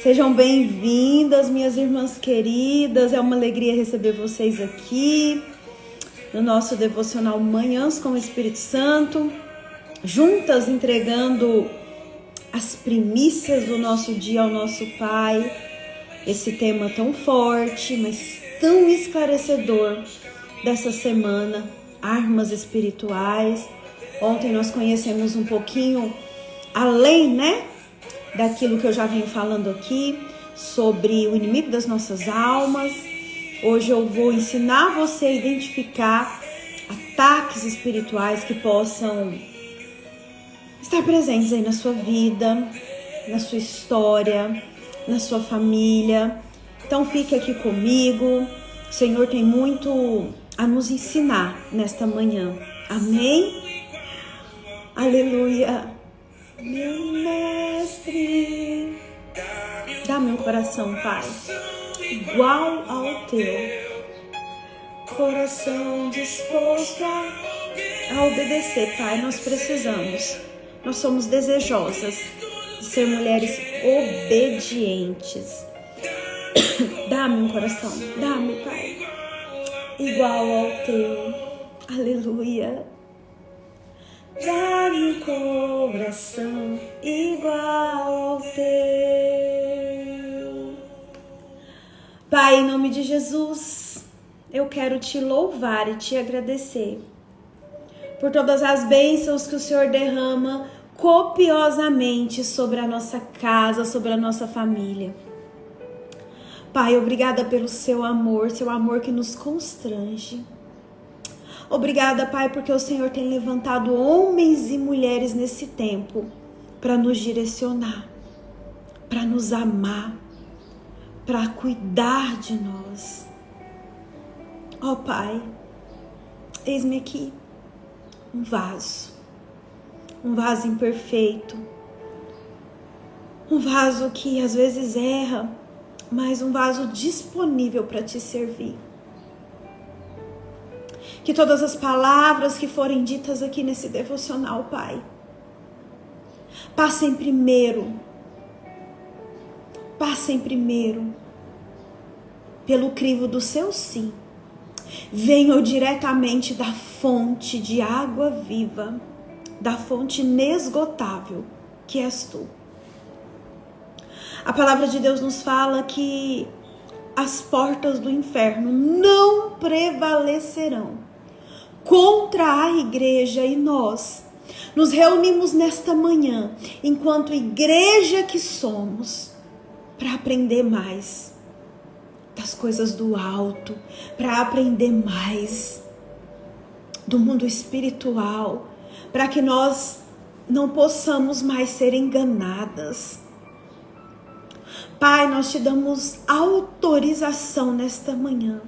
Sejam bem-vindas, minhas irmãs queridas. É uma alegria receber vocês aqui no nosso devocional Manhãs com o Espírito Santo, juntas entregando as primícias do nosso dia ao nosso Pai. Esse tema tão forte, mas tão esclarecedor dessa semana, armas espirituais. Ontem nós conhecemos um pouquinho além, daquilo que eu já venho falando aqui, sobre o inimigo das nossas almas. Hoje eu vou ensinar você a identificar ataques espirituais que possam estar presentes aí na sua vida, na sua história, na sua família. Então fique aqui comigo. O Senhor tem muito a nos ensinar nesta manhã. Amém? Aleluia! Meu mestre, dá meu coração, Pai, igual ao teu, coração disposto a obedecer, Pai. Nós precisamos, nós somos desejosas de ser mulheres obedientes. Dá-me um coração, dá-me, Pai, igual ao teu, aleluia. Dá-me um coração igual ao teu. Pai, em nome de Jesus, eu quero te louvar e te agradecer por todas as bênçãos que o Senhor derrama copiosamente sobre a nossa casa, sobre a nossa família. Pai, obrigada pelo seu amor que nos constrange. Obrigada, Pai, porque o Senhor tem levantado homens e mulheres nesse tempo para nos direcionar, para nos amar, para cuidar de nós. Ó Pai, eis-me aqui, um vaso imperfeito, um vaso que às vezes erra, mas um vaso disponível para te servir. Que todas as palavras que forem ditas aqui nesse devocional, Pai, passem primeiro pelo crivo do seu sim. Venham diretamente da fonte de água viva, da fonte inesgotável que és tu. A palavra de Deus nos fala que as portas do inferno não prevalecerão contra a igreja, e nós nos reunimos nesta manhã, enquanto igreja que somos, para aprender mais das coisas do alto, para aprender mais do mundo espiritual, para que nós não possamos mais ser enganadas. Pai, nós te damos autorização nesta manhã.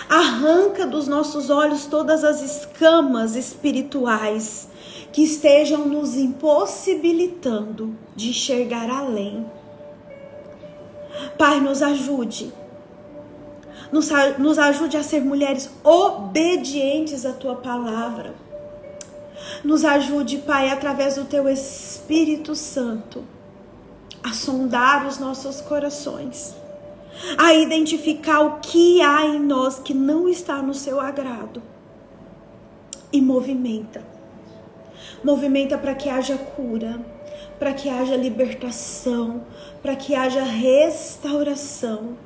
Arranca dos nossos olhos todas as escamas espirituais que estejam nos impossibilitando de enxergar além. Pai, nos ajude. Nos ajude a ser mulheres obedientes à tua palavra. Nos ajude, Pai, através do teu Espírito Santo, a sondar os nossos corações, a identificar o que há em nós que não está no seu agrado, e movimenta para que haja cura, para que haja libertação, para que haja restauração.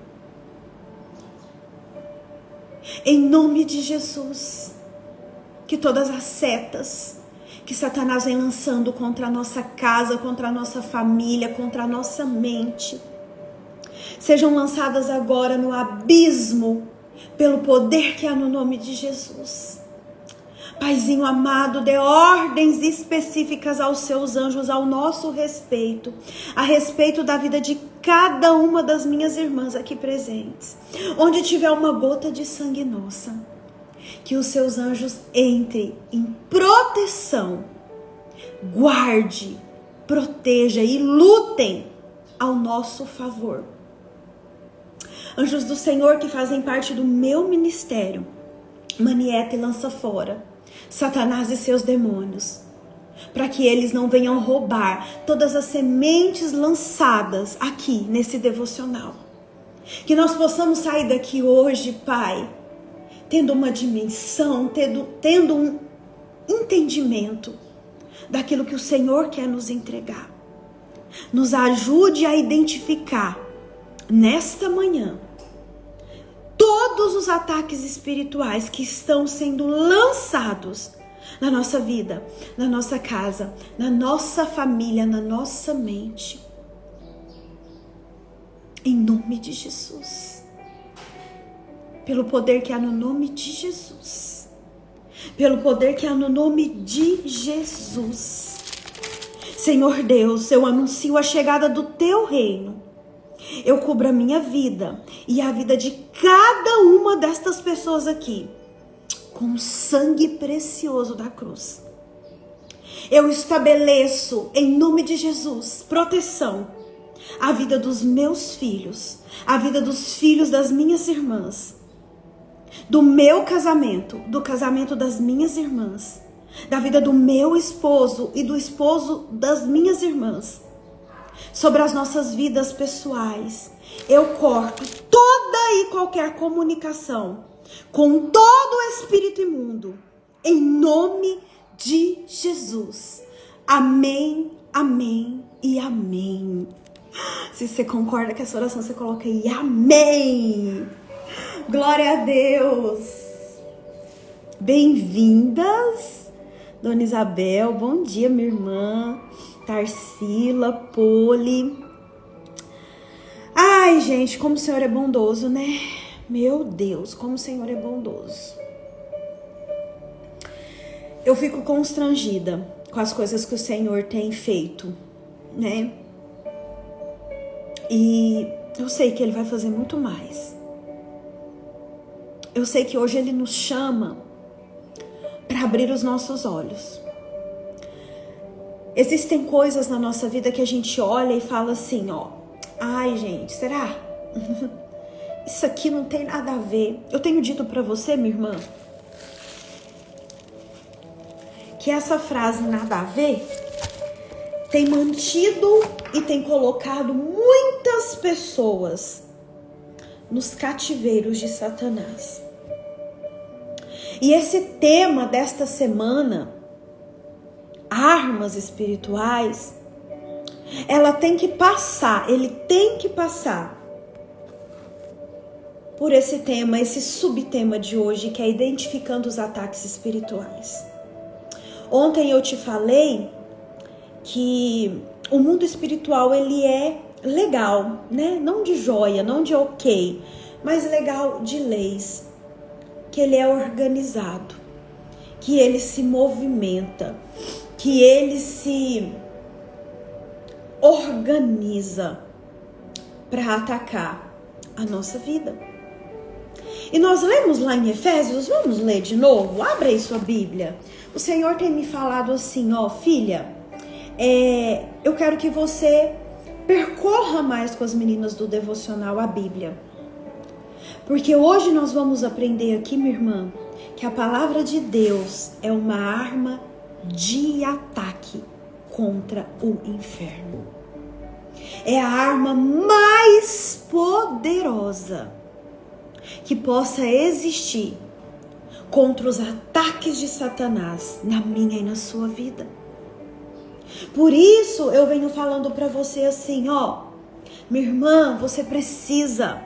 Em nome de Jesus, que todas as setas que Satanás vem lançando contra a nossa casa, contra a nossa família, contra a nossa mente, sejam lançadas agora no abismo, pelo poder que há no nome de Jesus. Paizinho amado, dê ordens específicas aos seus anjos ao nosso respeito, a respeito da vida de cada uma das minhas irmãs aqui presentes. Onde tiver uma gota de sangue nossa, que os seus anjos entrem em proteção, guarde, proteja e lutem ao nosso favor. Anjos do Senhor que fazem parte do meu ministério, manieta e lança fora Satanás e seus demônios. para que eles não venham roubar todas as sementes lançadas aqui nesse devocional. Que nós possamos sair daqui hoje, Pai, tendo uma dimensão, tendo um entendimento daquilo que o Senhor quer nos entregar. Nos ajude a identificar nesta manhã todos os ataques espirituais que estão sendo lançados na nossa vida, na nossa casa, na nossa família, na nossa mente. Em nome de Jesus. Pelo poder que há no nome de Jesus. Pelo poder que há no nome de Jesus. Senhor Deus, eu anuncio a chegada do teu reino. Eu cubro a minha vida e a vida de cada uma destas pessoas aqui com o sangue precioso da cruz. Eu estabeleço, em nome de Jesus, proteção à vida dos meus filhos, à vida dos filhos das minhas irmãs, do meu casamento, do casamento das minhas irmãs, da vida do meu esposo e do esposo das minhas irmãs, sobre as nossas vidas pessoais. Eu corto toda e qualquer comunicação com todo o espírito imundo, em nome de Jesus. Amém, amém e amém. Se você concorda com essa oração, você coloca aí, amém. Glória a Deus. Bem-vindas, Dona Isabel, bom dia, minha irmã, Tarsila, Poli. Ai, gente, como o Senhor é bondoso, né? Meu Deus, como o Senhor é bondoso. Eu fico constrangida com as coisas que o Senhor tem feito, né? E eu sei que Ele vai fazer muito mais. Eu sei que hoje Ele nos chama para abrir os nossos olhos. Existem coisas na nossa vida que a gente olha e fala assim, ó. Ai, gente, será? Isso aqui não tem nada a ver. Eu tenho dito para você, minha irmã, que essa frase nada a ver tem mantido e tem colocado muitas pessoas nos cativeiros de Satanás. E esse tema desta semana, armas espirituais, ela tem que passar, ele tem que passar por esse tema, esse subtema de hoje, que é identificando os ataques espirituais. Ontem eu te falei que o mundo espiritual, ele é legal, né? Não de joia, não de ok, mas legal de leis, que ele é organizado, que ele se movimenta, que ele se organiza para atacar a nossa vida. E nós lemos lá em Efésios, vamos ler de novo? Abre aí sua Bíblia. O Senhor tem me falado assim, ó, filha, eu quero que você percorra mais com as meninas do devocional a Bíblia. Porque hoje nós vamos aprender aqui, minha irmã, que a palavra de Deus é uma arma de ataque contra o inferno. É a arma mais poderosa que possa existir contra os ataques de Satanás na minha e na sua vida. Por isso eu venho falando para você assim, ó, minha irmã, você precisa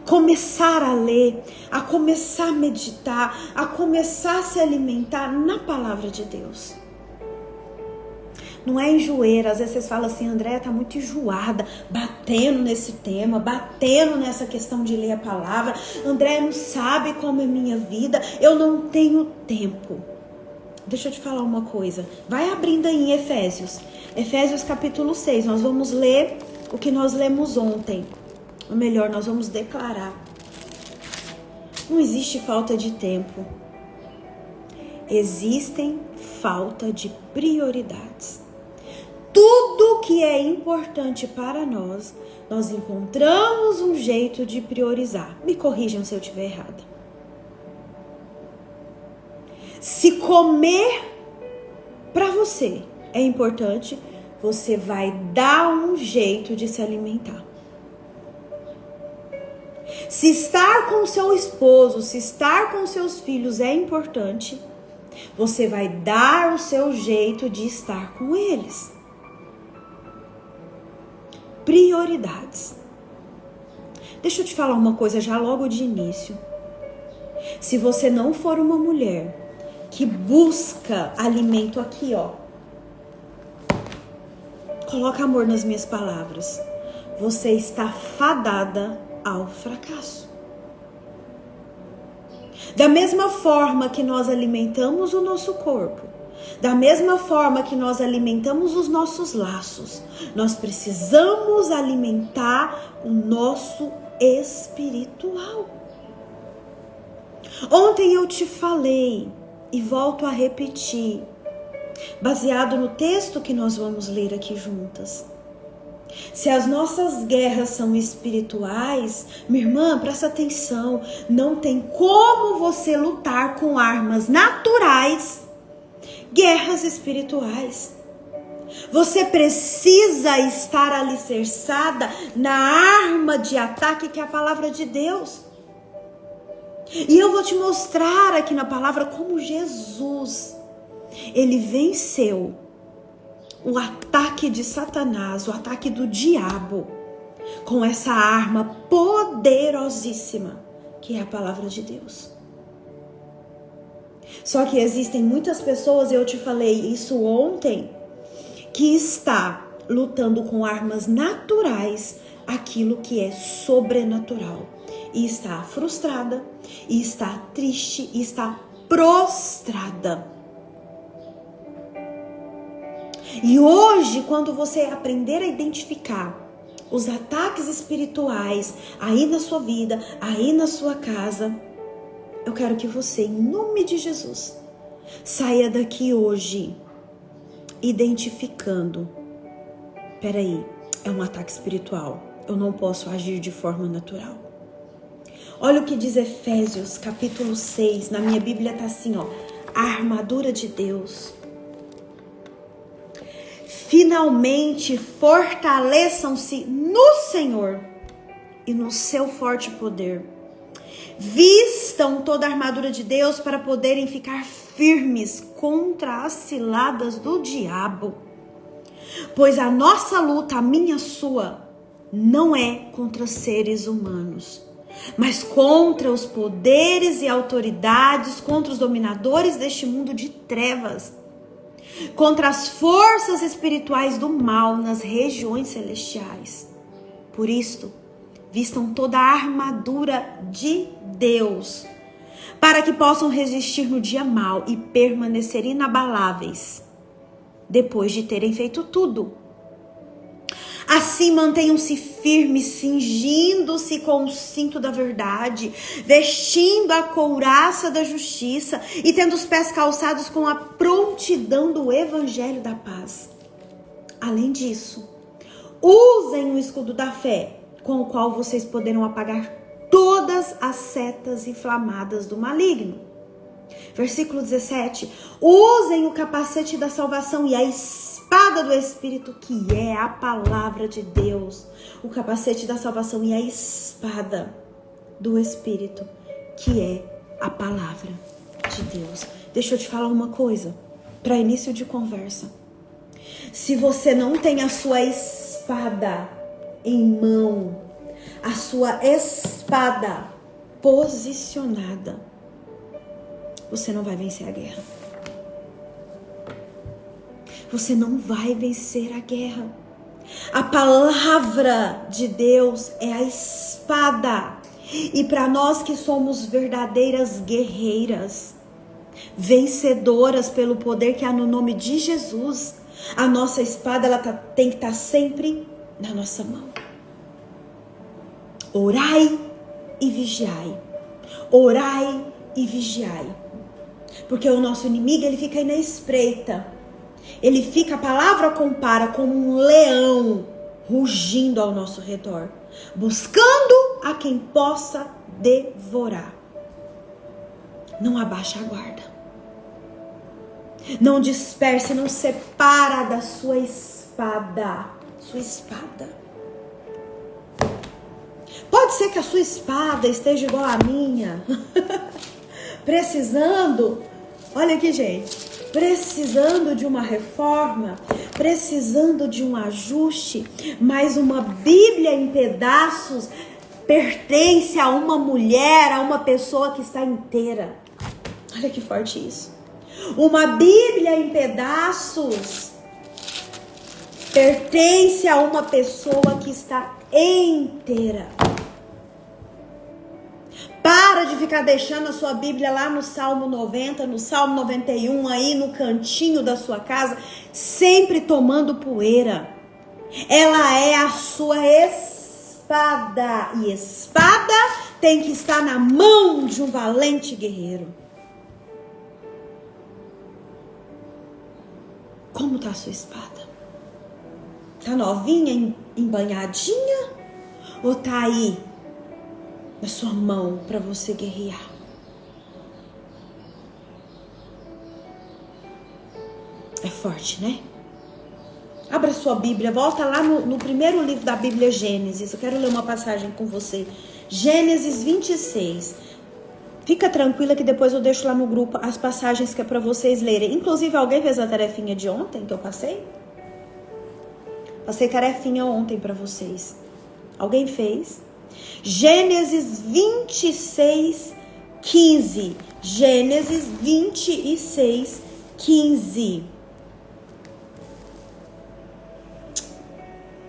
começar a ler, a começar a meditar, a começar a se alimentar na palavra de Deus. Não é enjoeira, às vezes vocês falam assim, Andréia tá muito enjoada, batendo nesse tema, batendo nessa questão de ler a palavra. Andréia não sabe como é minha vida, eu não tenho tempo. Deixa eu te falar uma coisa, vai abrindo aí em Efésios capítulo 6, nós vamos ler o que nós lemos ontem. Ou melhor, nós vamos declarar. Não existe falta de tempo. Existem falta de prioridades. Tudo que é importante para nós, nós encontramos um jeito de priorizar. Me corrijam se eu estiver errada. Se comer para você é importante, você vai dar um jeito de se alimentar. Se estar com seu esposo, se estar com seus filhos é importante, você vai dar o seu jeito de estar com eles. Prioridades. Deixa eu te falar uma coisa já logo de início. Se você não for uma mulher que busca alimento aqui, ó. Coloca amor nas minhas palavras. Você está fadada ao fracasso. Da mesma forma que nós alimentamos o nosso corpo, da mesma forma que nós alimentamos os nossos laços, nós precisamos alimentar o nosso espiritual. Ontem eu te falei e volto a repetir, baseado no texto que nós vamos ler aqui juntas. Se as nossas guerras são espirituais, minha irmã, presta atenção, não tem como você lutar com armas naturais, guerras espirituais. Você precisa estar alicerçada na arma de ataque que é a palavra de Deus. E eu vou te mostrar aqui na palavra como Jesus, ele venceu o ataque de Satanás, o ataque do diabo, com essa arma poderosíssima, que é a palavra de Deus. Só que existem muitas pessoas, eu te falei isso ontem, que está lutando com armas naturais, aquilo que é sobrenatural. E está frustrada, e está triste, e está prostrada. E hoje, quando você aprender a identificar os ataques espirituais aí na sua vida, aí na sua casa, eu quero que você, em nome de Jesus, saia daqui hoje identificando. Peraí, é um ataque espiritual. Eu não posso agir de forma natural. Olha o que diz Efésios, capítulo 6. Na minha Bíblia tá assim, ó. A armadura de Deus. Finalmente fortaleçam-se no Senhor e no seu forte poder. Vistam toda a armadura de Deus para poderem ficar firmes contra as ciladas do diabo. Pois a nossa luta, a minha, a sua, não é contra seres humanos, mas contra os poderes e autoridades, contra os dominadores deste mundo de trevas, contra as forças espirituais do mal nas regiões celestiais. Por isto, vistam toda a armadura de Deus, para que possam resistir no dia mau e permanecer inabaláveis, depois de terem feito tudo. Assim mantenham-se firmes, cingindo-se com o cinto da verdade, vestindo a couraça da justiça e tendo os pés calçados com a prontidão do evangelho da paz. Além disso, usem o escudo da fé, com o qual vocês poderão apagar todas as setas inflamadas do maligno. Versículo 17. Usem o capacete da salvação e a espada do Espírito, que é a palavra de Deus. O capacete da salvação e a espada do Espírito, que é a palavra de Deus. Deixa eu te falar uma coisa, para início de conversa. Se você não tem a sua espada em mão, a sua espada posicionada, você não vai vencer a guerra. Você não vai vencer a guerra. A palavra de Deus é a espada. E para nós que somos verdadeiras guerreiras, vencedoras pelo poder que há no nome de Jesus, a nossa espada tem que estar sempre na nossa mão. Orai e vigiai. Orai e vigiai. Porque o nosso inimigo, ele fica aí na espreita. Ele fica, a palavra compara, como um leão rugindo ao nosso redor, buscando a quem possa devorar. Não abaixa a guarda. Não disperse, não separa da sua espada. Sua espada. Pode ser que a sua espada esteja igual à minha. Precisando, olha aqui, gente. Precisando de uma reforma, precisando de um ajuste, mas uma Bíblia em pedaços pertence a uma mulher, a uma pessoa que está inteira. Olha que forte isso. Uma Bíblia em pedaços pertence a uma pessoa que está inteira. Para de ficar deixando a sua Bíblia lá no Salmo 90, no Salmo 91, aí no cantinho da sua casa, sempre tomando poeira. Ela é a sua espada. E espada tem que estar na mão de um valente guerreiro. Como tá a sua espada? Tá novinha, embanhadinha? Ou tá aí na sua mão para você guerrear? É forte, né? Abra sua Bíblia, volta lá no primeiro livro da Bíblia, Gênesis. Eu quero ler uma passagem com você. Gênesis 26. Fica tranquila que depois eu deixo lá no grupo as passagens que é para vocês lerem. Inclusive, alguém fez a tarefinha de ontem que eu passei? Passei tarefinha ontem para vocês. Alguém fez? Gênesis 26, 15. Gênesis 26, 15.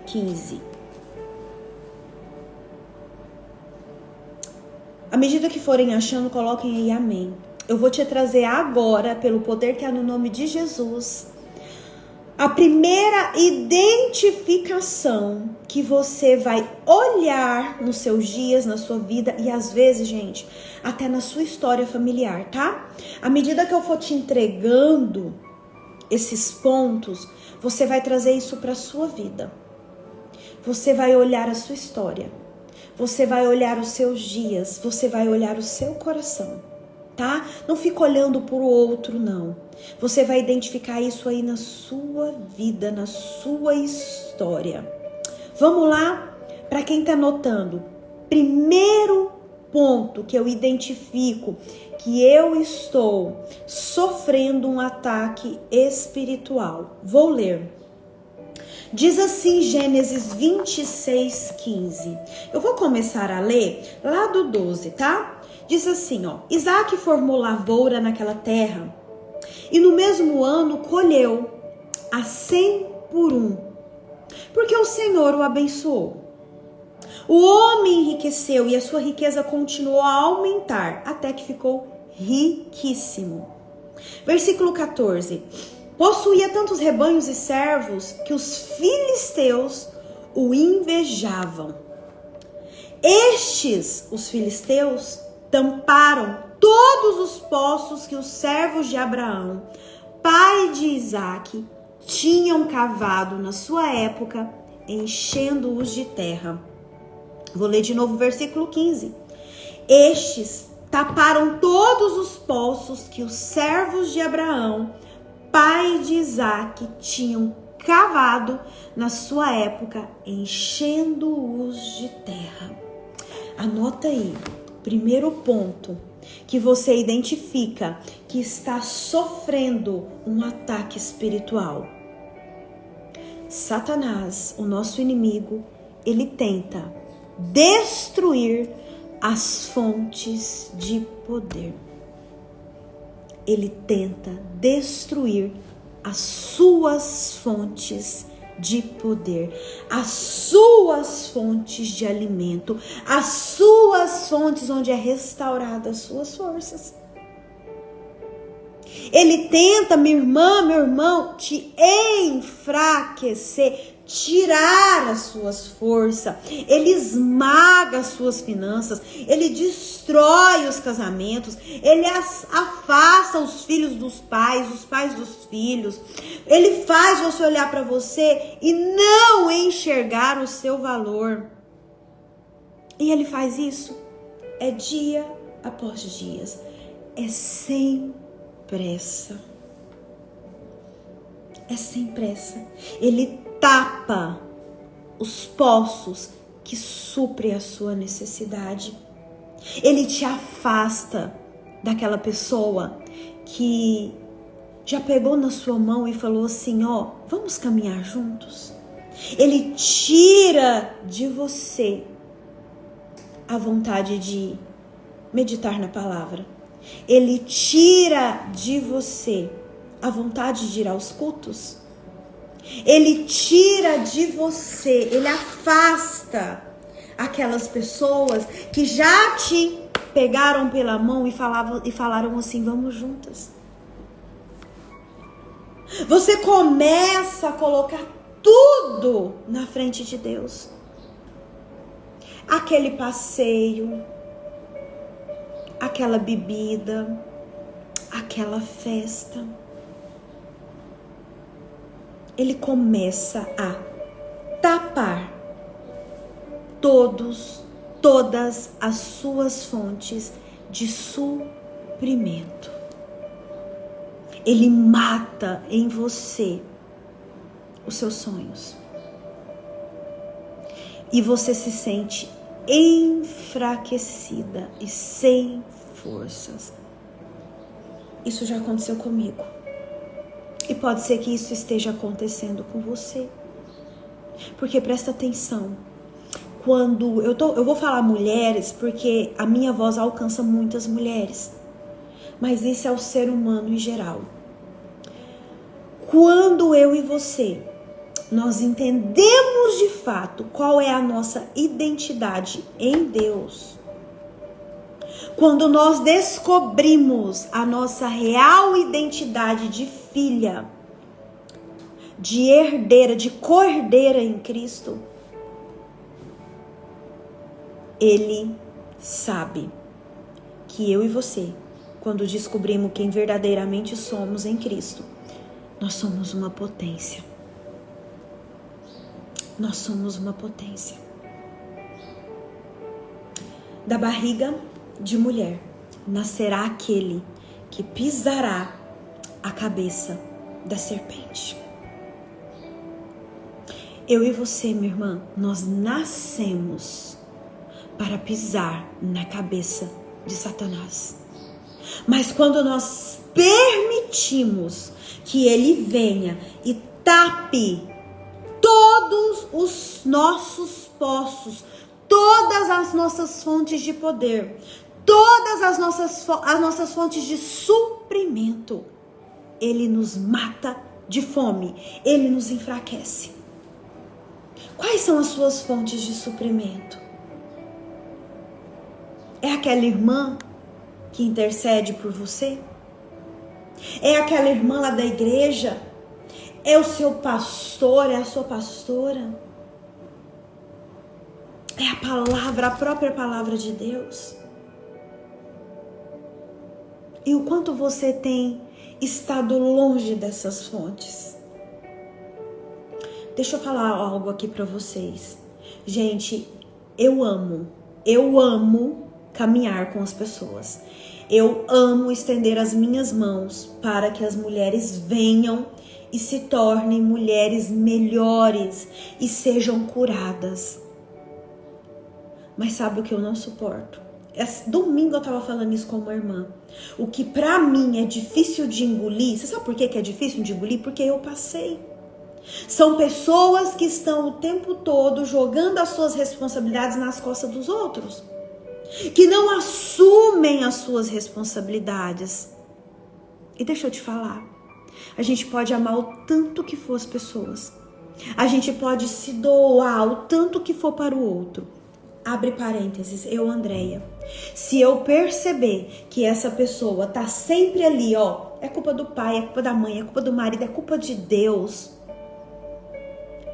15. À medida que forem achando, coloquem aí amém. Eu vou te trazer agora, pelo poder que há no nome de Jesus, a primeira identificação que você vai olhar nos seus dias, na sua vida e às vezes, gente, até na sua história familiar, tá? À medida que eu for te entregando esses pontos, você vai trazer isso para a sua vida. Você vai olhar a sua história. Você vai olhar os seus dias. Você vai olhar o seu coração, tá? Não fica olhando para o outro, não. Você vai identificar isso aí na sua vida, na sua história. Vamos lá? Para quem tá anotando, primeiro ponto que eu identifico que eu estou sofrendo um ataque espiritual. Vou ler. Diz assim Gênesis 26, 15. Eu vou começar a ler lá do 12, tá? Diz assim, ó. Isaac formou lavoura naquela terra e no mesmo ano colheu a 100 por 1, porque o Senhor o abençoou. O homem enriqueceu e a sua riqueza continuou a aumentar até que ficou riquíssimo. Versículo 14. Possuía tantos rebanhos e servos que os filisteus o invejavam. Estes, os filisteus, tamparam todos os poços que os servos de Abraão, pai de Isaque, tinham cavado na sua época, enchendo-os de terra. Vou ler de novo o versículo 15. Estes taparam todos os poços que os servos de Abraão, pai de Isaque, tinham cavado na sua época, enchendo-os de terra. Anota aí, primeiro ponto que você identifica que está sofrendo um ataque espiritual. Satanás, o nosso inimigo, ele tenta destruir as fontes de poder. Ele tenta destruir as suas fontes de poder, as suas fontes de alimento, as suas fontes onde é restaurada as suas forças. Ele tenta, minha irmã, meu irmão, te enfraquecer, tirar as suas forças. Ele esmaga as suas finanças, ele destrói os casamentos, ele afasta os filhos dos pais, os pais dos filhos. Ele faz você olhar para você e não enxergar o seu valor. E ele faz isso dia após dia, é sem pressa. é sem pressa. Ele tapa os poços que suprem a sua necessidade. Ele te afasta daquela pessoa que já pegou na sua mão e falou assim, ó, vamos caminhar juntos. Ele tira de você a vontade de meditar na palavra. Ele tira de você a vontade de ir aos cultos. Ele tira de você, ele afasta aquelas pessoas que já te pegaram pela mão e falaram assim, vamos juntas. Você começa a colocar tudo na frente de Deus. Aquele passeio, aquela bebida, aquela festa. Ele começa a tapar todas as suas fontes de suprimento. Ele mata em você os seus sonhos. E você se sente enfraquecida e sem forças. Isso já aconteceu comigo. E pode ser que isso esteja acontecendo com você. Porque presta atenção. Quando eu vou falar mulheres, porque a minha voz alcança muitas mulheres. Mas isso é o ser humano em geral. Quando eu e você, nós entendemos de fato qual é a nossa identidade em Deus. Quando nós descobrimos a nossa real identidade de filha, de herdeira, de co-herdeira em Cristo, Ele sabe que eu e você, quando descobrimos quem verdadeiramente somos em Cristo, nós somos uma potência. Nós somos uma potência. Da barriga de mulher nascerá aquele que pisará a cabeça da serpente. Eu e você, minha irmã, nós nascemos para pisar na cabeça de Satanás. Mas quando nós permitimos que ele venha e tape todos os nossos poços, todas as nossas fontes de poder, todas as nossas fontes de suprimento, ele nos mata de fome, ele nos enfraquece. Quais são as suas fontes de suprimento? É aquela irmã que intercede por você? É aquela irmã lá da igreja? É o seu pastor? É a sua pastora? É a palavra, a própria palavra de Deus? E o quanto você tem estado longe dessas fontes? Deixa eu falar algo aqui para vocês. Gente, eu amo caminhar com as pessoas. Eu amo estender as minhas mãos para que as mulheres venham e se tornem mulheres melhores e sejam curadas. Mas sabe o que eu não suporto? Domingo eu tava falando isso com uma irmã. O que pra mim é difícil de engolir, você sabe por que é difícil de engolir? Porque eu passei. São pessoas que estão o tempo todo jogando as suas responsabilidades nas costas dos outros, que não assumem as suas responsabilidades. E deixa eu te falar, a gente pode amar o tanto que for as pessoas, a gente pode se doar o tanto que for para o outro. Abre parênteses, eu, Andréia, se eu perceber que essa pessoa tá sempre ali, ó, é culpa do pai, é culpa da mãe, é culpa do marido, é culpa de Deus,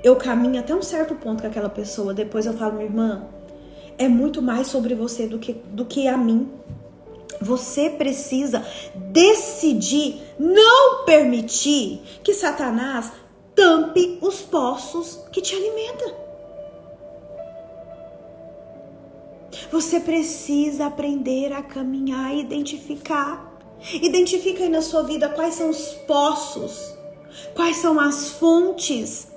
eu caminho até um certo ponto com aquela pessoa, depois eu falo, minha irmã, é muito mais sobre você do que a mim. Você precisa decidir não permitir que Satanás tampe os poços que te alimentam. Você precisa aprender a caminhar e identificar. Identifica aí na sua vida quais são os poços Quais são as fontes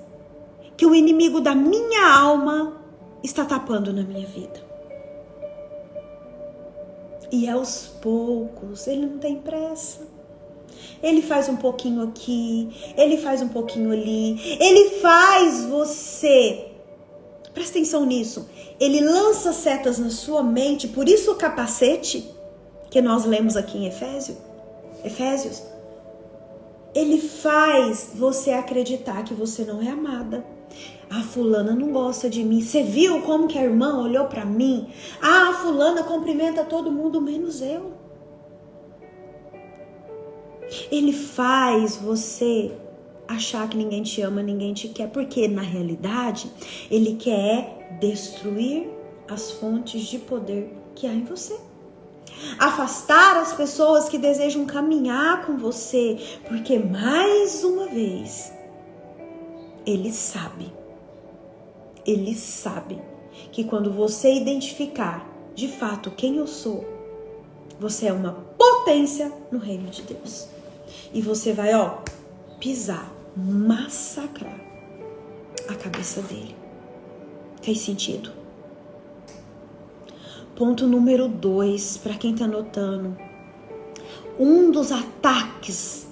que o inimigo da minha alma está tapando na minha vida? E aos poucos, ele não tem pressa. Ele faz um pouquinho aqui, ele faz um pouquinho ali, ele faz você, presta atenção nisso, ele lança setas na sua mente, por isso o capacete, que nós lemos aqui em Efésios, ele faz você acreditar que você não é amada. Ah, fulana não gosta de mim. Você viu como que a irmã olhou pra mim? Ah, a fulana cumprimenta todo mundo, menos eu. Ele faz você achar que ninguém te ama, ninguém te quer, porque na realidade ele quer destruir as fontes de poder que há em você. Afastar as pessoas que desejam caminhar com você, porque mais uma vez ele sabe que quando você identificar de fato quem eu sou, você é uma potência no reino de Deus. E você vai, pisar, massacrar a cabeça dele. Fez sentido? Ponto número 2, para quem tá anotando. Um dos ataques,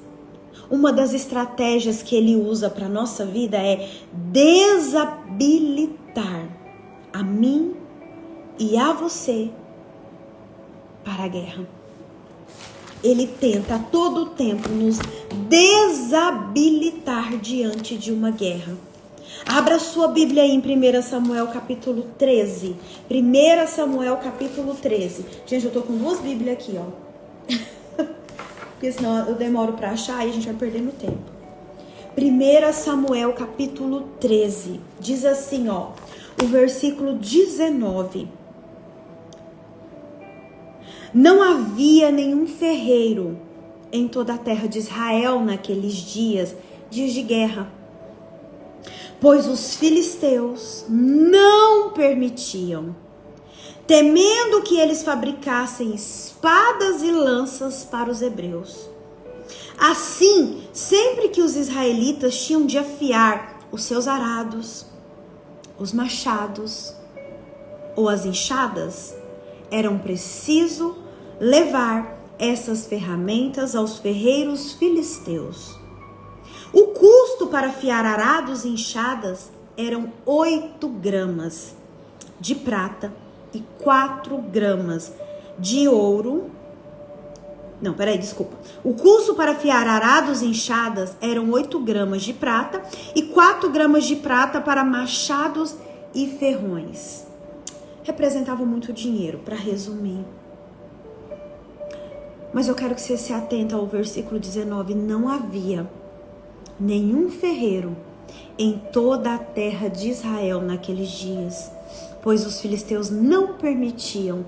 uma das estratégias que ele usa para nossa vida é desabilitar a mim e a você para a guerra. Ele tenta a todo tempo nos desabilitar diante de uma guerra. Abra sua Bíblia aí em 1 Samuel capítulo 13. 1 Samuel capítulo 13. Gente, eu tô com 2 Bíblias aqui, Porque senão eu demoro para achar e a gente vai perdendo tempo. 1 Samuel capítulo 13. Diz assim, o versículo 19. Não havia nenhum ferreiro em toda a terra de Israel naqueles dias de guerra, pois os filisteus não permitiam, temendo que eles fabricassem espadas e lanças para os hebreus. Assim, sempre que os israelitas tinham de afiar os seus arados, os machados ou as enxadas, eram preciso levar essas ferramentas aos ferreiros filisteus. O custo para afiar arados e enxadas eram 8 gramas de prata e 4 gramas de ouro. O custo para afiar arados e enxadas eram 8 gramas de prata e 4 gramas de prata para machados e ferrões. Representava muito dinheiro, para resumir. Mas eu quero que você se atente ao versículo 19. Não havia nenhum ferreiro em toda a terra de Israel naqueles dias, pois os filisteus não permitiam.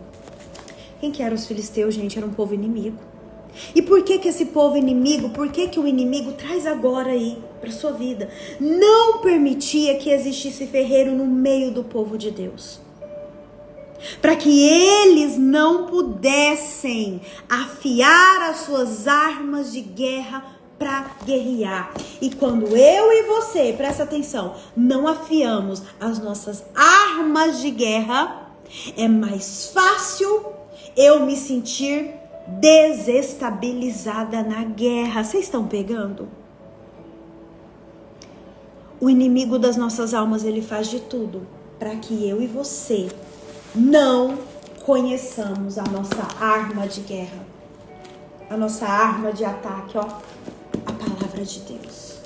Quem que eram os filisteus, gente? Era um povo inimigo. E por que esse povo inimigo, por que o inimigo traz agora aí para sua vida? Não permitia que existisse ferreiro no meio do povo de Deus, para que eles não pudessem afiar as suas armas de guerra para guerrear. E quando eu e você, presta atenção, não afiamos as nossas armas de guerra, é mais fácil eu me sentir desestabilizada na guerra. Vocês estão pegando? O inimigo das nossas almas, ele faz de tudo para que eu e você não conheçamos a nossa arma de guerra, a nossa arma de ataque, a palavra de Deus.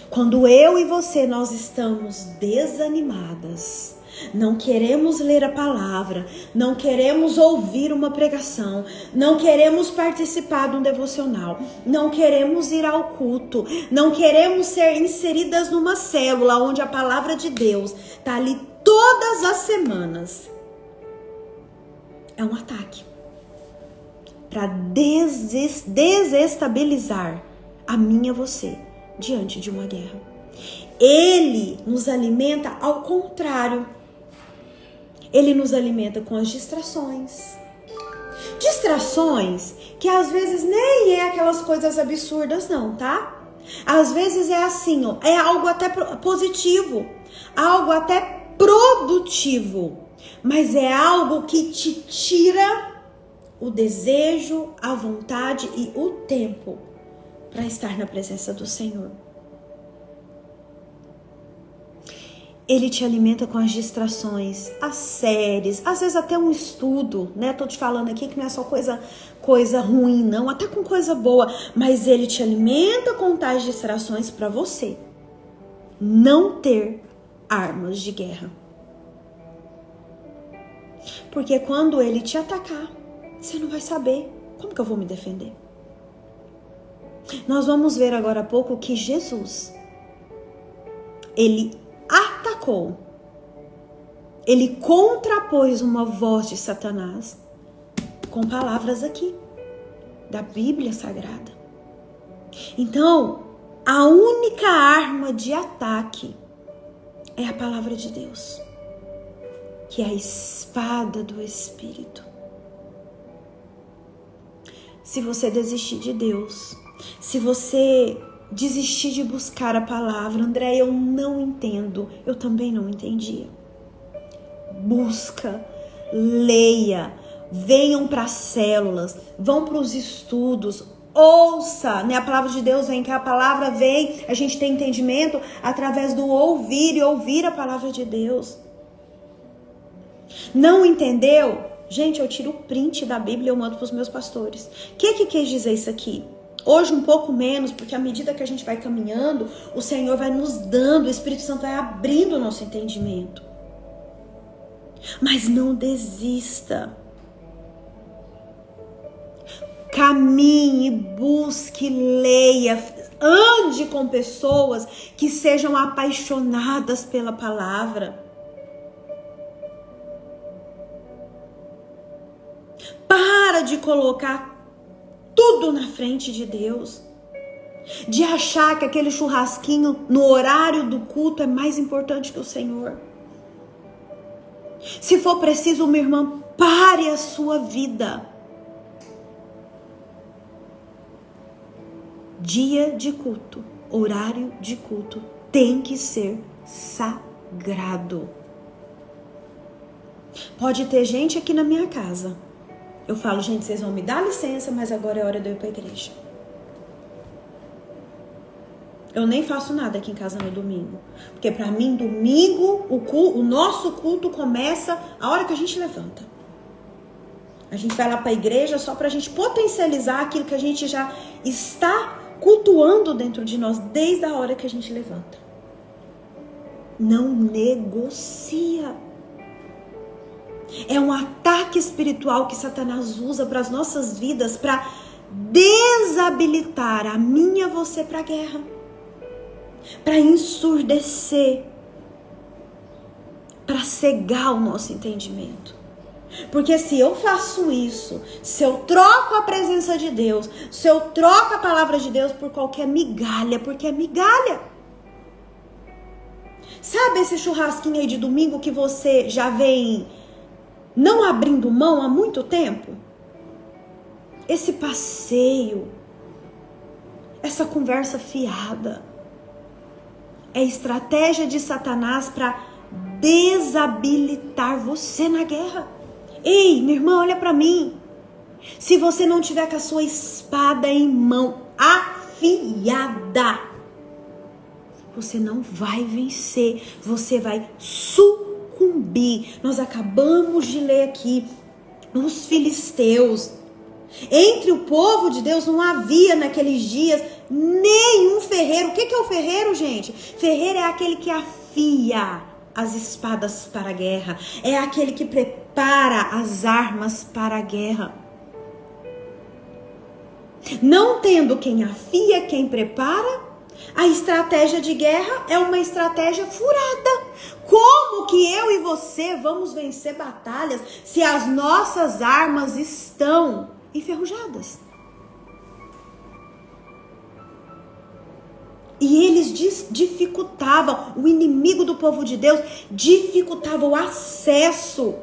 Quando eu e você, nós estamos desanimadas, não queremos ler a palavra, não queremos ouvir uma pregação, não queremos participar de um devocional, não queremos ir ao culto, não queremos ser inseridas numa célula onde a palavra de Deus está ali todas as semanas. É um ataque para desestabilizar a mim e a você diante de uma guerra. Ele nos alimenta ao contrário. Ele nos alimenta com as distrações. Distrações que às vezes nem é aquelas coisas absurdas não, tá? Às vezes é assim, ó, é algo até positivo, algo até produtivo, mas é algo que te tira o desejo, a vontade e o tempo para estar na presença do Senhor. Ele te alimenta com as distrações, as séries, às vezes até um estudo, né? Tô te falando aqui que não é só coisa ruim, não, até com coisa boa, mas ele te alimenta com tais distrações para você não ter armas de guerra. Porque quando ele te atacar, você não vai saber como que eu vou me defender. Nós vamos ver agora há pouco que Jesus, ele atacou, ele contrapôs uma voz de Satanás com palavras aqui da Bíblia Sagrada. Então, a única arma de ataque é a palavra de Deus, que é a espada do Espírito. Se você desistir de Deus, se você desistir de buscar a palavra, André, eu não entendo, eu também não entendia. Busca, leia, venham para as células, vão para os estudos, ouça, né? A palavra de Deus vem, que a palavra vem, a gente tem entendimento através do ouvir e ouvir a palavra de Deus. Não entendeu? Gente, eu tiro o print da Bíblia e eu mando para os meus pastores. O que quis dizer isso aqui? Hoje um pouco menos, porque à medida que a gente vai caminhando, o Senhor vai nos dando, o Espírito Santo vai abrindo o nosso entendimento. Mas não desista. Caminhe, busque, leia, ande com pessoas que sejam apaixonadas pela palavra. Para de colocar tudo na frente de Deus, de achar que aquele churrasquinho no horário do culto é mais importante que o Senhor. Se for preciso, minha irmã, pare a sua vida. Dia de culto, horário de culto tem que ser sagrado. Pode ter gente aqui na minha casa. Eu falo, gente, vocês vão me dar licença, mas agora é hora de eu ir para a igreja. Eu nem faço nada aqui em casa no domingo. Porque para mim, domingo, o nosso culto começa a hora que a gente levanta. A gente vai lá para a igreja só para a gente potencializar aquilo que a gente já está cultuando dentro de nós desde a hora que a gente levanta. Não negocia. É um ataque espiritual que Satanás usa para as nossas vidas para desabilitar a mim e a você para a guerra, para ensurdecer, para cegar o nosso entendimento. Porque se eu faço isso, se eu troco a presença de Deus, se eu troco a palavra de Deus por qualquer migalha, porque é migalha. Sabe esse churrasquinho aí de domingo que você já vem não abrindo mão há muito tempo? Esse passeio, essa conversa fiada, é estratégia de Satanás para desabilitar você na guerra. Ei, minha irmã, olha para mim. Se você não tiver com a sua espada em mão, afiada, você não vai vencer, você vai sucumbir. Nós acabamos de ler aqui os filisteus. Entre o povo de Deus não havia naqueles dias nenhum ferreiro. O que é o ferreiro, gente? Ferreiro é aquele que afia as espadas para a guerra. É aquele que prepara as armas para a guerra. Não tendo quem afia, quem prepara, a estratégia de guerra é uma estratégia furada. Como que eu e você vamos vencer batalhas se as nossas armas estão enferrujadas? E eles dificultavam, o inimigo do povo de Deus dificultava o acesso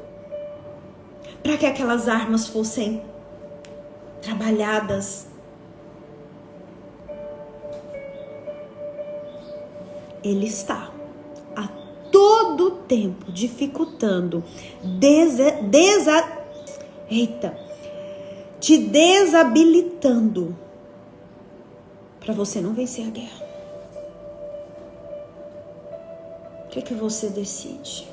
para que aquelas armas fossem trabalhadas. Ele está a todo tempo dificultando, te desabilitando para você não vencer a guerra. O que você decide?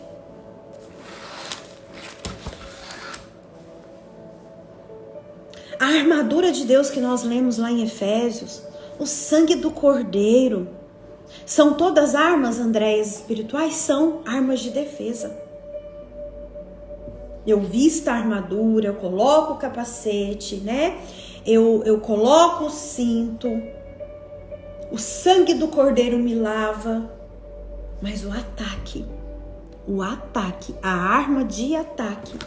A armadura de Deus que nós lemos lá em Efésios, o sangue do Cordeiro, são todas armas, Andréias, espirituais? São armas de defesa. Eu visto a armadura, eu coloco o capacete, né? Eu coloco o cinto, o sangue do Cordeiro me lava, mas o ataque, a arma de ataque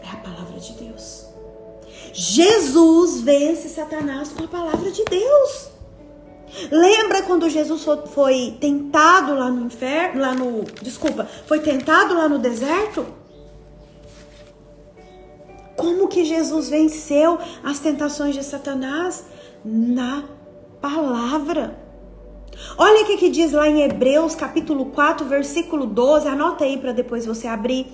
é a palavra de Deus. Jesus vence Satanás com a palavra de Deus. Lembra quando Jesus foi tentado lá no inferno, foi tentado lá no deserto? Como que Jesus venceu as tentações de Satanás? Na palavra. Olha o que diz lá em Hebreus capítulo 4, versículo 12. Anota aí para depois você abrir.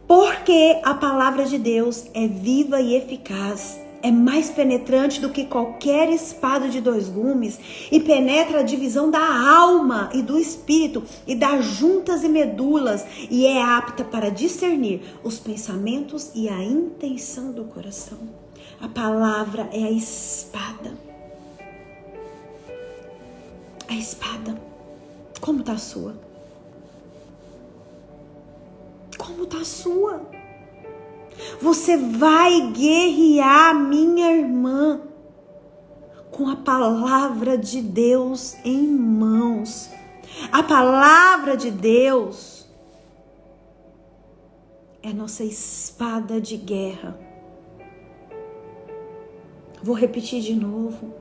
Porque a palavra de Deus é viva e eficaz, é mais penetrante do que qualquer espada de 2 gumes e penetra a divisão da alma e do espírito e das juntas e medulas e é apta para discernir os pensamentos e a intenção do coração. A palavra é a espada. A espada. Como está a sua? Como está a sua? Você vai guerrear, minha irmã, com a palavra de Deus em mãos. A palavra de Deus é a nossa espada de guerra. Vou repetir de novo.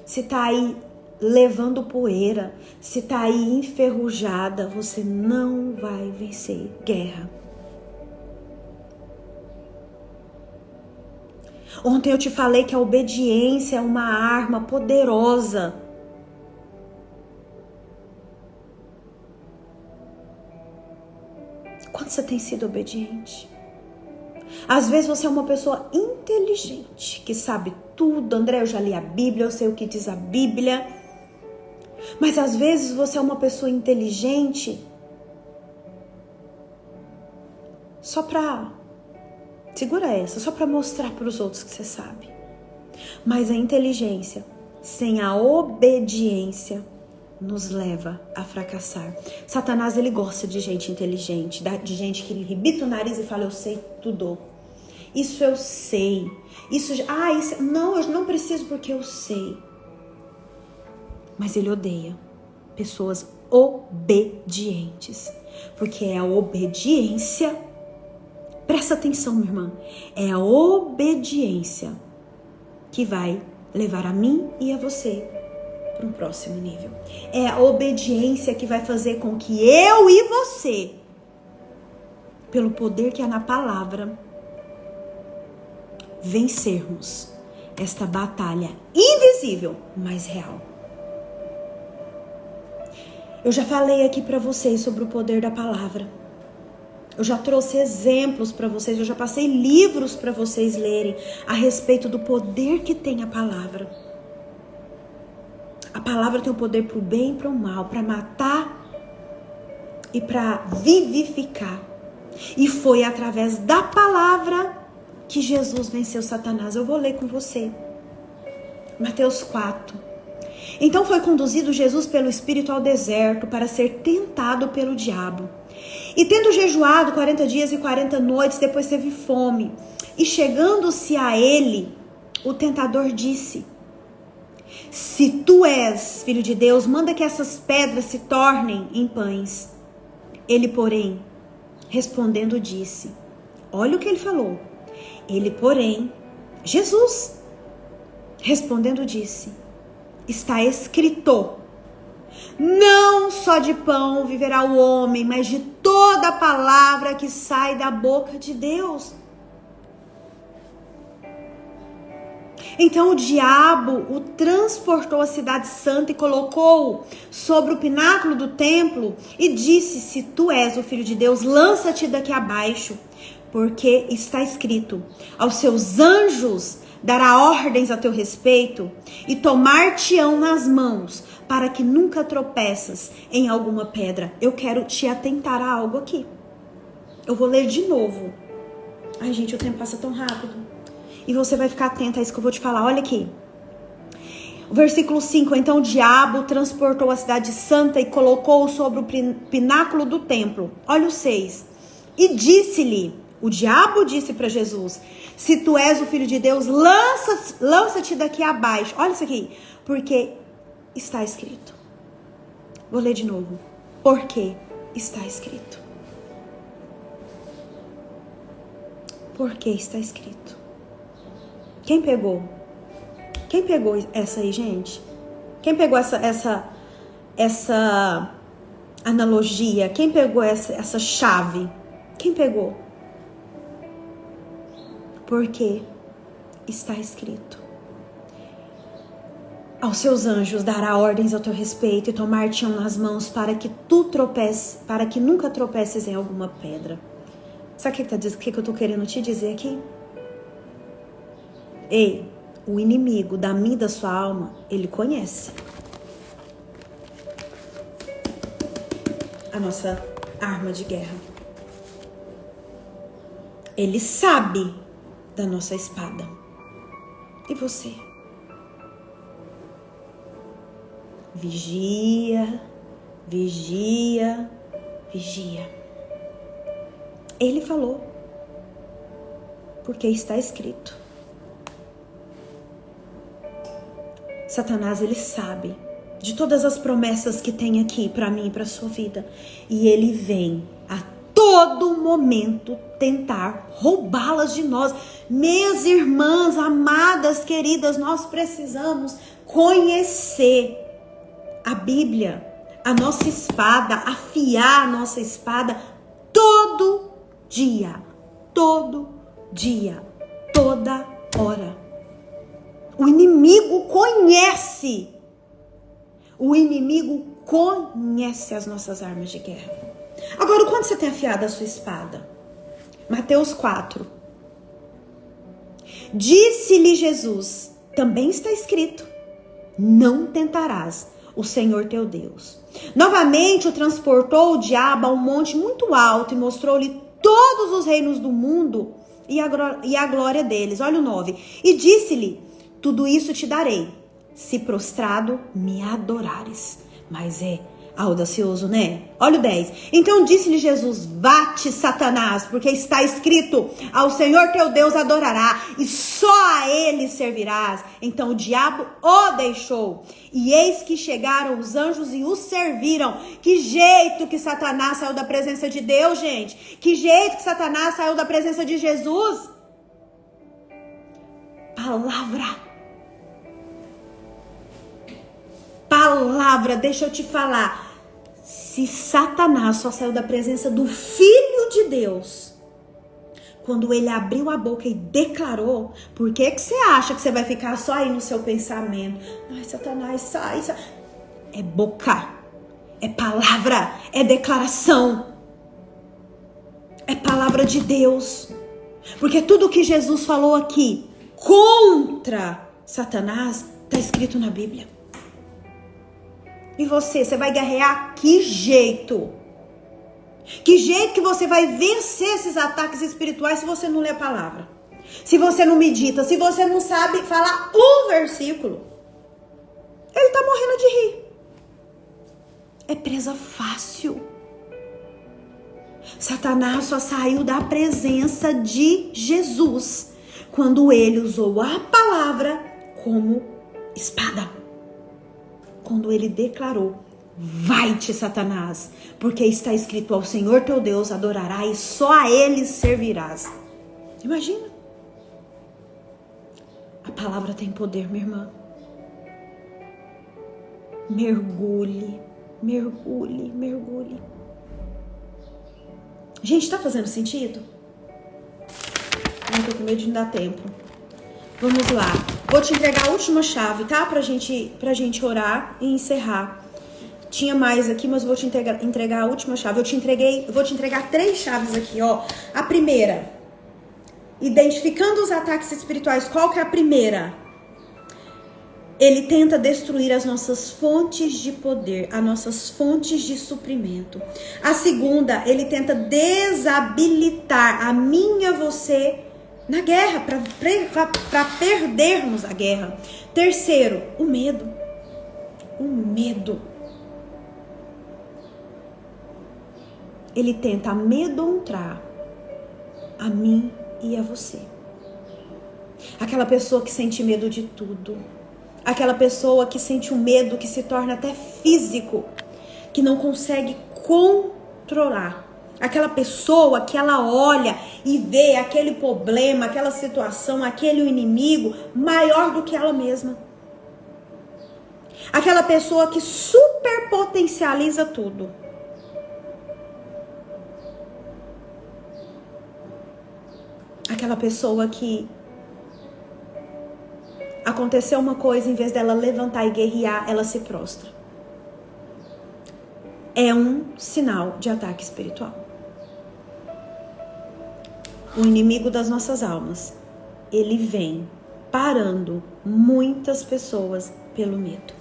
Se está aí levando poeira, se está aí enferrujada, você não vai vencer guerra. Ontem eu te falei que a obediência é uma arma poderosa. Quando você tem sido obediente? Às vezes você é uma pessoa inteligente, que sabe tudo. André, eu já li a Bíblia, eu sei o que diz a Bíblia. Mas às vezes você é uma pessoa inteligente só pra... Segura essa, só para mostrar para os outros que você sabe. Mas a inteligência sem a obediência nos leva a fracassar. Satanás, ele gosta de gente inteligente, de gente que rebita o nariz e fala, eu sei tudo. Isso eu sei. Não, eu não preciso porque eu sei. Mas ele odeia pessoas obedientes. Porque é a obediência. Presta atenção, minha irmã. É a obediência que vai levar a mim e a você para um próximo nível. É a obediência que vai fazer com que eu e você, pelo poder que há na palavra, vencermos esta batalha invisível, mas real. Eu já falei aqui para vocês sobre o poder da palavra. Eu já trouxe exemplos para vocês, eu já passei livros para vocês lerem a respeito do poder que tem a palavra. A palavra tem o poder para o bem e para o mal, para matar e para vivificar. E foi através da palavra que Jesus venceu Satanás. Eu vou ler com você. Mateus 4. Então foi conduzido Jesus pelo Espírito ao deserto para ser tentado pelo diabo. E tendo jejuado 40 dias e 40 noites, depois teve fome. E chegando-se a ele, o tentador disse: se tu és filho de Deus, manda que essas pedras se tornem em pães. Ele, porém, respondendo disse, olha o que ele falou. Ele, porém, Jesus, respondendo disse, está escrito, não só de pão viverá o homem, mas de toda a palavra que sai da boca de Deus. Então o diabo o transportou à cidade santa e colocou-o sobre o pináculo do templo e disse: se tu és o filho de Deus, lança-te daqui abaixo, porque está escrito: aos seus anjos dará ordens a teu respeito e tomar-te-ão nas mãos, para que nunca tropeças em alguma pedra. Eu quero te atentar a algo aqui. Eu vou ler de novo. Ai, gente, o tempo passa tão rápido. E você vai ficar atento a isso que eu vou te falar. Olha aqui. O versículo 5. Então o diabo transportou a cidade santa e colocou-o sobre o pináculo do templo. Olha o 6. E disse-lhe, o diabo disse para Jesus: se tu és o filho de Deus, lança-te daqui abaixo. Olha isso aqui. Porque está escrito. Vou ler de novo. Porque está escrito. Porque está escrito. Quem pegou? Quem pegou essa aí, gente? Quem pegou essa analogia? Quem pegou essa chave? Quem pegou? Porque está escrito: aos seus anjos dará ordens ao teu respeito e tomar-te-ão nas mãos para que nunca tropeces em alguma pedra. Sabe o que eu tô querendo te dizer aqui? Ei, o inimigo da minha e da sua alma, ele conhece a nossa arma de guerra. Ele sabe da nossa espada. E você? Vigia, vigia, vigia. Ele falou, porque está escrito. Satanás, ele sabe de todas as promessas que tem aqui para mim e para sua vida. E ele vem a todo momento tentar roubá-las de nós. Minhas irmãs, amadas, queridas, nós precisamos conhecer a Bíblia, a nossa espada, afiar a nossa espada todo dia, toda hora. O inimigo conhece. O inimigo conhece as nossas armas de guerra. Agora, quando você tem afiado a sua espada? Mateus 4. Disse-lhe Jesus, também está escrito: não tentarás o Senhor teu Deus. Novamente o transportou o diabo a um monte muito alto e mostrou-lhe todos os reinos do mundo e a glória deles. Olha o 9. E disse-lhe: tudo isso te darei, se prostrado me adorares. Mas é audacioso, né? Olha o 10. Então disse-lhe Jesus: vá-te, Satanás, porque está escrito: ao Senhor teu Deus adorará, e só a ele servirás. Então o diabo o deixou. E eis que chegaram os anjos e o serviram. Que jeito que Satanás saiu da presença de Deus, gente. Que jeito que Satanás saiu da presença de Jesus. Palavra, deixa eu te falar. Se Satanás só saiu da presença do Filho de Deus quando ele abriu a boca e declarou, por que você acha que você vai ficar só aí no seu pensamento? Ai, Satanás, sai. É boca, é palavra, é declaração, é palavra de Deus. Porque tudo que Jesus falou aqui contra Satanás está escrito na Bíblia. E você vai guerrear que jeito? Que jeito que você vai vencer esses ataques espirituais se você não lê a palavra? Se você não medita, se você não sabe falar um versículo? Ele tá morrendo de rir. É presa fácil. Satanás só saiu da presença de Jesus quando ele usou a palavra como espada. Quando ele declarou: vai-te, Satanás, porque está escrito: ao Senhor teu Deus adorará e só a ele servirás. Imagina. A palavra tem poder, minha irmã. Mergulhe, mergulhe, mergulhe. Gente, tá fazendo sentido? Não tô com medo de não dar tempo. Vamos lá. Vou te entregar a última chave, tá? Pra gente orar e encerrar. Tinha mais aqui, mas vou te entregar a última chave. Eu vou te entregar 3 chaves aqui, ó. A primeira, identificando os ataques espirituais. Qual que é a primeira? Ele tenta destruir as nossas fontes de poder, as nossas fontes de suprimento. A segunda, ele tenta desabilitar a mim e a você na guerra, para perdermos a guerra. Terceiro, o medo. O medo. Ele tenta amedrontar a mim e a você. Aquela pessoa que sente medo de tudo. Aquela pessoa que sente um medo que se torna até físico, que não consegue controlar. Aquela pessoa que ela olha e vê aquele problema, aquela situação, aquele inimigo maior do que ela mesma. Aquela pessoa que superpotencializa tudo. Aquela pessoa que aconteceu uma coisa, em vez dela levantar e guerrear, ela se prostra. É um sinal de ataque espiritual. O inimigo das nossas almas, ele vem parando muitas pessoas pelo medo.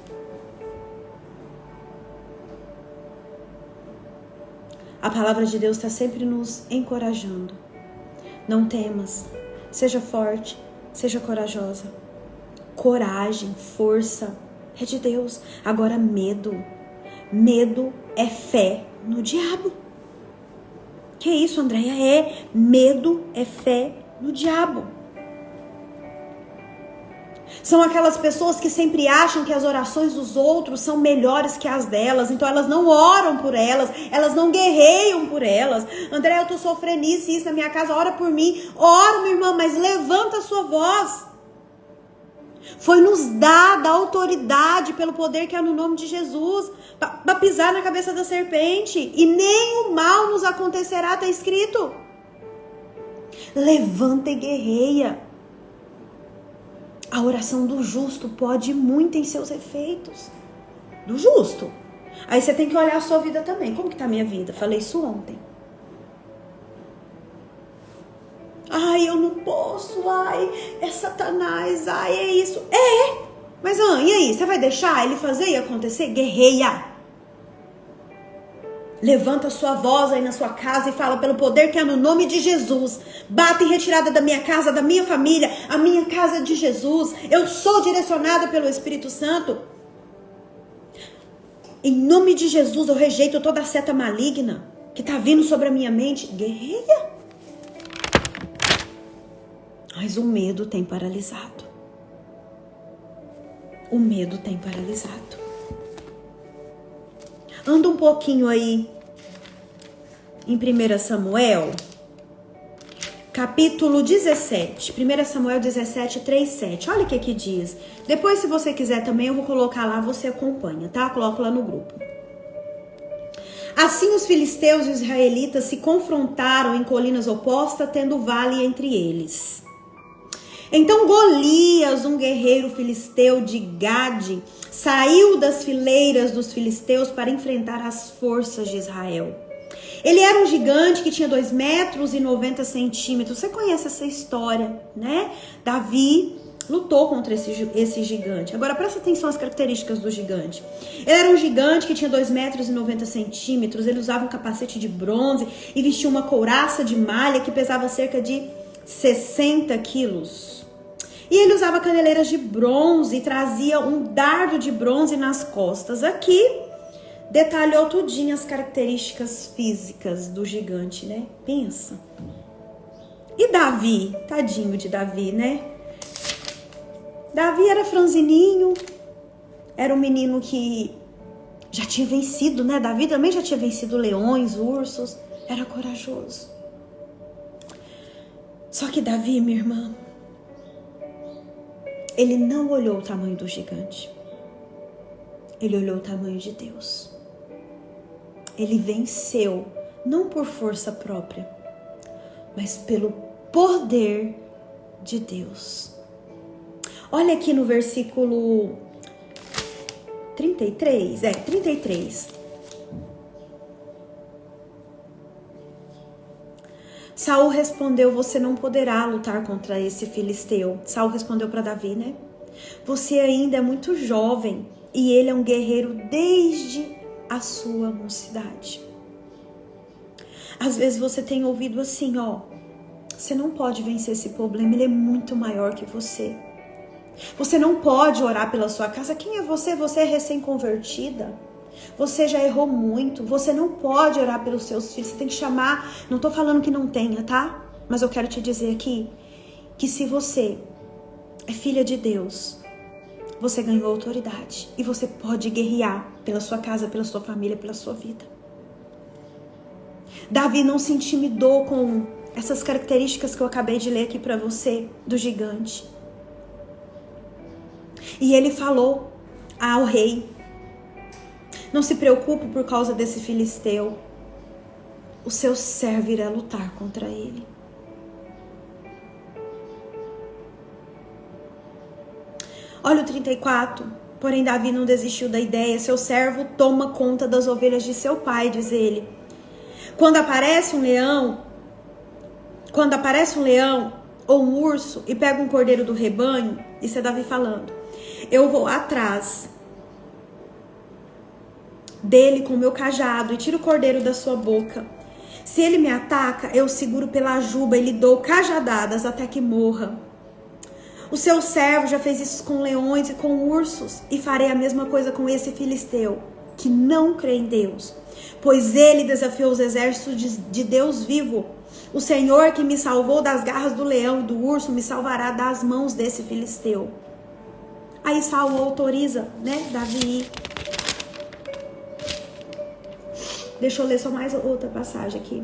A palavra de Deus está sempre nos encorajando. Não temas, seja forte, seja corajosa. Coragem, força, é de Deus. Agora medo. Medo é fé no diabo. Que isso, Andréia? Medo é fé no diabo. São aquelas pessoas que sempre acham que as orações dos outros são melhores que as delas, então elas não oram por elas, elas não guerreiam por elas. Andréia, eu tô sofrendo isso na minha casa, ora por mim. Ora, minha irmã, mas levanta a sua voz. Foi nos dada a autoridade pelo poder que é no nome de Jesus para pisar na cabeça da serpente e nem o mal nos acontecerá, está escrito. Levanta e guerreia. A oração do justo pode muito em seus efeitos. Do justo. Aí você tem que olhar a sua vida também. Como que tá a minha vida? Falei isso ontem. Ai, eu não posso, ai, é Satanás, ai, é isso. Mas e aí, você vai deixar ele fazer e acontecer? Guerreia. Levanta a sua voz aí na sua casa e fala, pelo poder que é no nome de Jesus, bata em retirada da minha casa, da minha família, a minha casa é de Jesus, eu sou direcionada pelo Espírito Santo. Em nome de Jesus, eu rejeito toda a seta maligna que tá vindo sobre a minha mente. Guerreia. Mas o medo tem paralisado. O medo tem paralisado. Anda um pouquinho aí em 1 Samuel, capítulo 17. 1 Samuel 17, 3, 7. Olha o que diz. Depois, se você quiser também, eu vou colocar lá, você acompanha, tá? Coloco lá no grupo. Assim os filisteus e os israelitas se confrontaram em colinas opostas, tendo vale entre eles. Então Golias, um guerreiro filisteu de Gade, saiu das fileiras dos filisteus para enfrentar as forças de Israel. Ele era um gigante que tinha 2,90 metros. Você conhece essa história, né? Davi lutou contra esse gigante. Agora presta atenção às características do gigante. Ele era um gigante que tinha 2,90 metros. Ele usava um capacete de bronze e vestia uma couraça de malha que pesava cerca de 60 quilos. E ele usava caneleiras de bronze e trazia um dardo de bronze nas costas. Aqui detalhou tudinho as características físicas do gigante, né? Pensa. E Davi? Tadinho de Davi, né? Davi era franzininho, era um menino que já tinha vencido, né? Davi também já tinha vencido leões, ursos, era corajoso. Só que Davi, minha irmã, ele não olhou o tamanho do gigante. Ele olhou o tamanho de Deus. Ele venceu, não por força própria, mas pelo poder de Deus. Olha aqui no versículo 33. 33. Saul respondeu: você não poderá lutar contra esse filisteu. Saul respondeu para Davi, né? Você ainda é muito jovem e ele é um guerreiro desde a sua mocidade. Às vezes você tem ouvido assim, você não pode vencer esse problema, ele é muito maior que você. Você não pode orar pela sua casa. Quem é você? Você é recém-convertida. Você já errou muito. Você não pode orar pelos seus filhos. Você tem que chamar. Não tô falando que não tenha, tá? Mas eu quero te dizer aqui que se você é filha de Deus, você ganhou autoridade. E você pode guerrear pela sua casa, pela sua família, pela sua vida. Davi não se intimidou com essas características que eu acabei de ler aqui para você, do gigante. E ele falou ao rei: não se preocupe por causa desse filisteu. O seu servo irá lutar contra ele. Olha o 34. Porém Davi não desistiu da ideia. Seu servo toma conta das ovelhas de seu pai, diz ele. Quando aparece um leão ou um urso e pega um cordeiro do rebanho, isso é Davi falando, eu vou atrás dele com o meu cajado e tiro o cordeiro da sua boca. Se ele me ataca, eu seguro pela juba e lhe dou cajadadas até que morra. O seu servo já fez isso com leões e com ursos, e farei a mesma coisa com esse filisteu, que não crê em Deus, pois ele desafiou os exércitos de Deus vivo. O Senhor que me salvou das garras do leão e do urso me salvará das mãos desse filisteu. Aí Saul autoriza, Davi. Deixa eu ler só mais outra passagem aqui.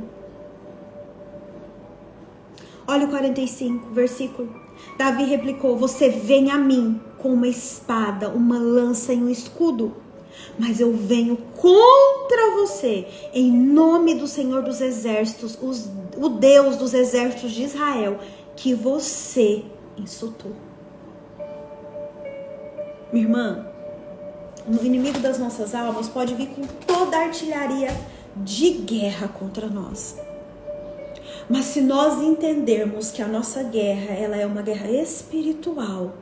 Olha o 45, versículo. Davi replicou: você vem a mim com uma espada, uma lança e um escudo, mas eu venho contra você em nome do Senhor dos Exércitos, o Deus dos exércitos de Israel, que você insultou. Minha irmã, o inimigo das nossas almas pode vir com toda a artilharia de guerra contra nós. Mas se nós entendermos que a nossa guerra, ela é uma guerra espiritual,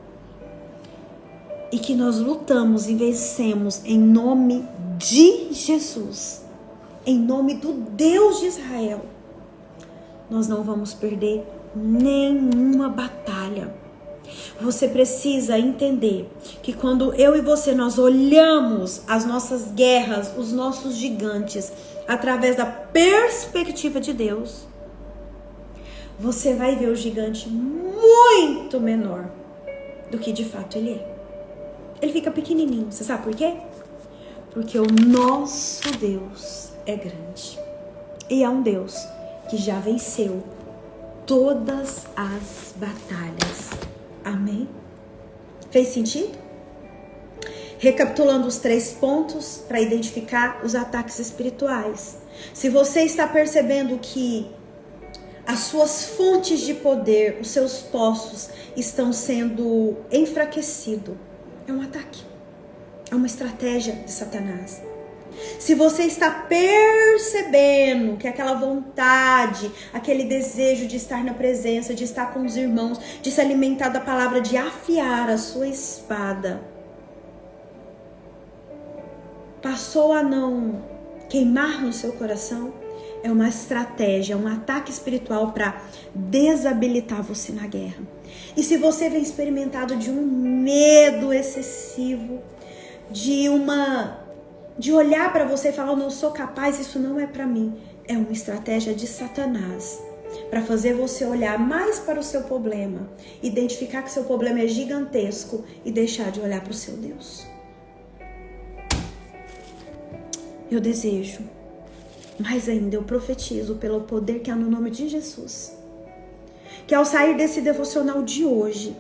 e que nós lutamos e vencemos em nome de Jesus, em nome do Deus de Israel, nós não vamos perder nenhuma batalha. Você precisa entender que quando eu e você, nós olhamos as nossas guerras, os nossos gigantes, através da perspectiva de Deus, você vai ver o gigante muito menor do que de fato ele é. Ele fica pequenininho. Você sabe por quê? Porque o nosso Deus é grande. E é um Deus que já venceu todas as batalhas. Amém? Fez sentido? Recapitulando os 3 pontos para identificar os ataques espirituais. Se você está percebendo que as suas fontes de poder, os seus poços estão sendo enfraquecidos, é um ataque, é uma estratégia de Satanás. Se você está percebendo que aquela vontade, aquele desejo de estar na presença, de estar com os irmãos, de se alimentar da palavra, de afiar a sua espada, passou a não queimar no seu coração, é uma estratégia, um ataque espiritual para desabilitar você na guerra. E se você vem experimentado de um medo excessivo, de olhar para você e falar: eu não sou capaz, isso não é para mim, é uma estratégia de Satanás para fazer você olhar mais para o seu problema, identificar que seu problema é gigantesco e deixar de olhar para o seu Deus. Eu desejo, mais ainda, eu profetizo pelo poder que há no nome de Jesus, que ao sair desse devocional de hoje,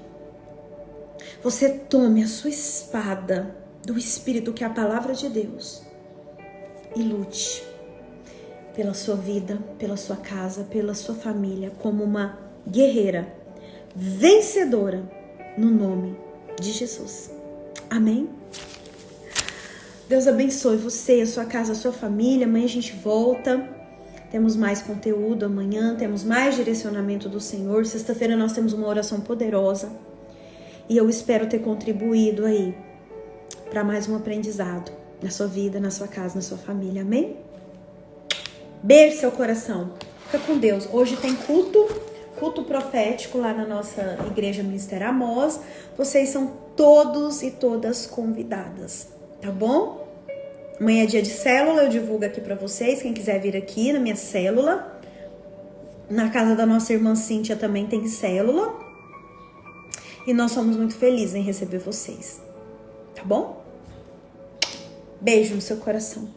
você tome a sua espada do Espírito, que é a palavra de Deus, e lute pela sua vida, pela sua casa, pela sua família, como uma guerreira vencedora no nome de Jesus. Amém? Deus abençoe você, a sua casa, a sua família. Amanhã a gente volta. Temos mais conteúdo amanhã, temos mais direcionamento do Senhor. Sexta-feira nós temos uma oração poderosa. E eu espero ter contribuído aí para mais um aprendizado na sua vida, na sua casa, na sua família. Amém? Beijo seu coração. Fica com Deus. Hoje tem culto profético lá na nossa igreja Ministério Amós. Vocês são todos e todas convidadas, tá bom? Amanhã é dia de célula, eu divulgo aqui pra vocês, quem quiser vir aqui na minha célula. Na casa da nossa irmã Cíntia também tem célula. E nós somos muito felizes em receber vocês, tá bom? Beijo no seu coração.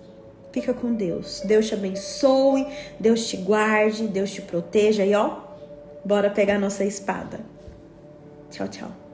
Fica com Deus. Deus te abençoe, Deus te guarde, Deus te proteja. E ó, bora pegar nossa espada. Tchau, tchau.